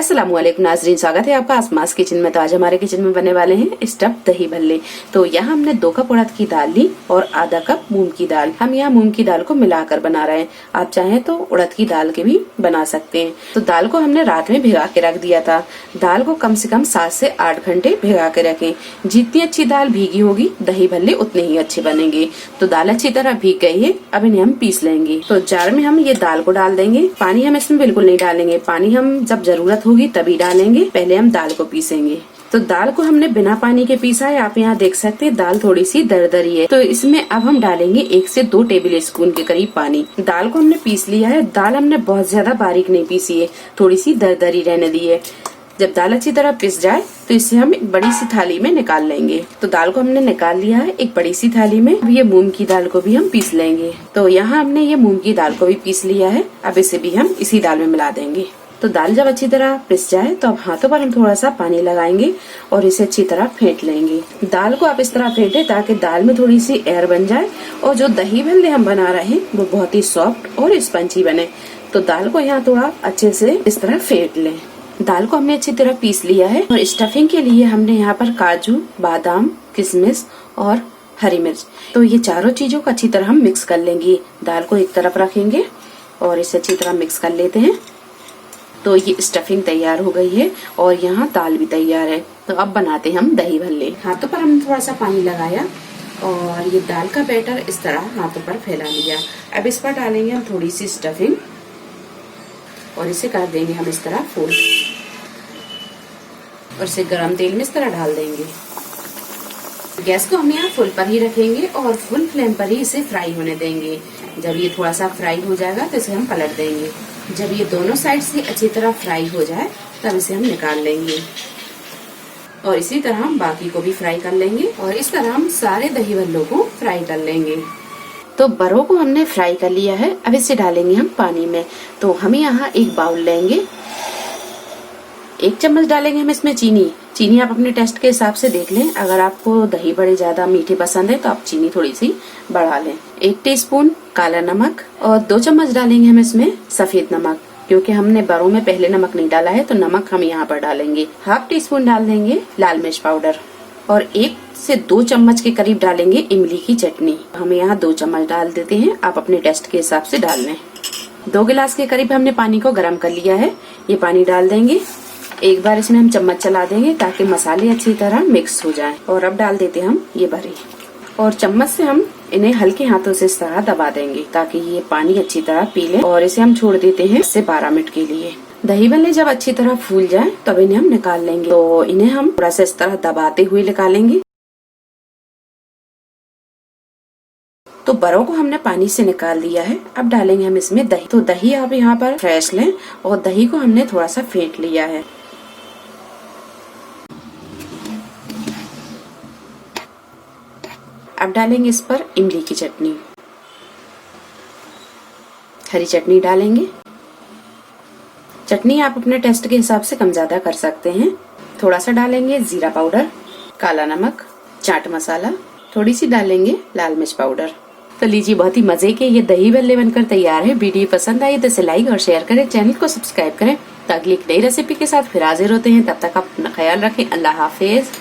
अस्सलामुअलैकुम नाज़रीन, स्वागत है आपका आसमास किचन में। तो आज हमारे किचन में बनने वाले हैं स्टफ दही भल्ले। तो यहाँ हमने 2 कप उड़द की दाल ली और आधा कप मूंग की दाल। हम यहाँ मूंग की दाल को मिलाकर बना रहे हैं, आप चाहें तो उड़द की दाल के भी बना सकते हैं। तो दाल को हमने रात में भिगा के रख दिया था। दाल को कम से कम 7 से 8 घंटे भिगा के रखें। जितनी अच्छी दाल भीगी होगी दही भल्ले उतने ही अच्छे बनेंगे। तो दाल अच्छी तरह भीग गई है, अब इन्हें हम पीस लेंगे। तो जार में हम ये दाल को डाल देंगे। पानी हम इसमें बिल्कुल नहीं डालेंगे, पानी हम जब जरूरत होगी तभी डालेंगे। पहले हम दाल को पीसेंगे। तो दाल को हमने बिना पानी के पीसा है। आप यहाँ देख सकते हैं दाल थोड़ी सी दरदरी है। तो इसमें अब हम डालेंगे 1 से 2 टेबल स्पून के करीब पानी। दाल को हमने पीस लिया है। दाल हमने बहुत ज्यादा बारीक नहीं पीसी है, थोड़ी सी दरदरी रहने दी है। जब दाल अच्छी तरह पिस जाए तो इसे हम एक बड़ी सी थाली में निकाल लेंगे। तो दाल को हमने निकाल लिया है एक बड़ी सी थाली में। अब ये मूंग की दाल को भी हम पीस लेंगे। तो यहाँ हमने ये मूंग की दाल को भी पीस लिया है। अब इसे भी हम इसी दाल में मिला देंगे। तो दाल जब अच्छी तरह पिस जाए तो अब हाथों पर हम थोड़ा सा पानी लगाएंगे और इसे अच्छी तरह फेंट लेंगे। दाल को आप इस तरह फेंटे ताकि दाल में थोड़ी सी एयर बन जाए और जो दही भल्ले हम बना रहे हैं वो बहुत ही सॉफ्ट और स्पंजी बने। तो दाल को यहाँ थोड़ा अच्छे से इस तरह फेंट लें। दाल को हमने अच्छी तरह पीस लिया है और स्टफिंग के लिए हमने यहाँ पर काजू, बादाम, किशमिश और हरी मिर्च, तो ये चारों चीजों को अच्छी तरह हम मिक्स कर लेंगे। दाल को एक तरफ रखेंगे और इसे अच्छी तरह मिक्स कर लेते हैं। तो ये स्टफिंग तैयार हो गई है और यहाँ दाल भी तैयार है। तो अब बनाते हैं हम दही भल्ले। हाथों पर हम थोड़ा सा पानी लगाया और ये दाल का बैटर इस तरह हाथों पर फैला लिया। अब इस पर डालेंगे हम थोड़ी सी स्टफिंग और इसे कर देंगे हम इस तरह फोल्ड और इसे गरम तेल में इस तरह डाल देंगे। गैस को हम यहाँ फुल पर ही रखेंगे और फुल फ्लेम पर ही इसे फ्राई होने देंगे। जब ये थोड़ा सा फ्राई हो जाएगा तो इसे हम पलट देंगे। जब ये दोनों साइड से अच्छी तरह फ्राई हो जाए तब इसे हम निकाल लेंगे और इसी तरह हम बाकी को भी फ्राई कर लेंगे और इस तरह हम सारे दही भल्लों को फ्राई कर लेंगे। तो बड़ों को हमने फ्राई कर लिया है। अब इसे डालेंगे हम पानी में। तो हम यहाँ एक बाउल लेंगे, 1 चम्मच डालेंगे हम इसमें चीनी। चीनी आप अपने टेस्ट के हिसाब से देख लें। अगर आपको दही बड़े ज्यादा मीठे पसंद है तो आप चीनी थोड़ी सी बढ़ा लें। 1 टीस्पून काला नमक और 2 चम्मच डालेंगे हम इसमें सफेद नमक, क्योंकि हमने बड़ों में पहले नमक नहीं डाला है तो नमक हम यहाँ पर डालेंगे। 1/2 टीस्पून डाल देंगे लाल मिर्च पाउडर और 1 से 2 चम्मच के करीब डालेंगे इमली की चटनी। हम यहाँ 2 चम्मच डाल देते हैं, आप अपने टेस्ट के हिसाब से डाल लें। 2 गिलास के करीब हमने पानी को गर्म कर लिया है। ये पानी डाल देंगे। एक बार इसमें हम चम्मच चला देंगे ताकि मसाले अच्छी तरह मिक्स हो जाएं। और अब डाल देते हैं हम ये भरी और चम्मच से हम इन्हें हल्के हाथों से इस तरह दबा देंगे ताकि ये पानी अच्छी तरह पी ले। और इसे हम छोड़ देते हैं 10 से 12 मिनट के लिए। दही भल्ले जब अच्छी तरह फूल जाए तब इन्हें हम निकाल लेंगे। तो इन्हें हम थोड़ा सा इस तरह दबाते हुए निकालेंगे। तो बड़ों को हमने पानी से निकाल दिया है। अब डालेंगे हम इसमें दही। तो दही आप यहाँ पर फ्रेश लें और दही को हमने थोड़ा सा फेंट लिया है। अब डालेंगे इस पर इमली की चटनी, हरी चटनी डालेंगे। चटनी आप अपने टेस्ट के हिसाब से कम ज्यादा कर सकते हैं। थोड़ा सा डालेंगे जीरा पाउडर, काला नमक, चाट मसाला, थोड़ी सी डालेंगे लाल मिर्च पाउडर। तो लीजिए, बहुत ही मजे के ये दही भल्ले बनकर तैयार है। वीडियो पसंद आई तो इसे लाइक और शेयर करें, चैनल को सब्सक्राइब करें। तो अगली एक नई रेसिपी के साथ फिर हाजिर होते हैं। तब तक आप अपना ख्याल रखें। अल्लाह हाफिज।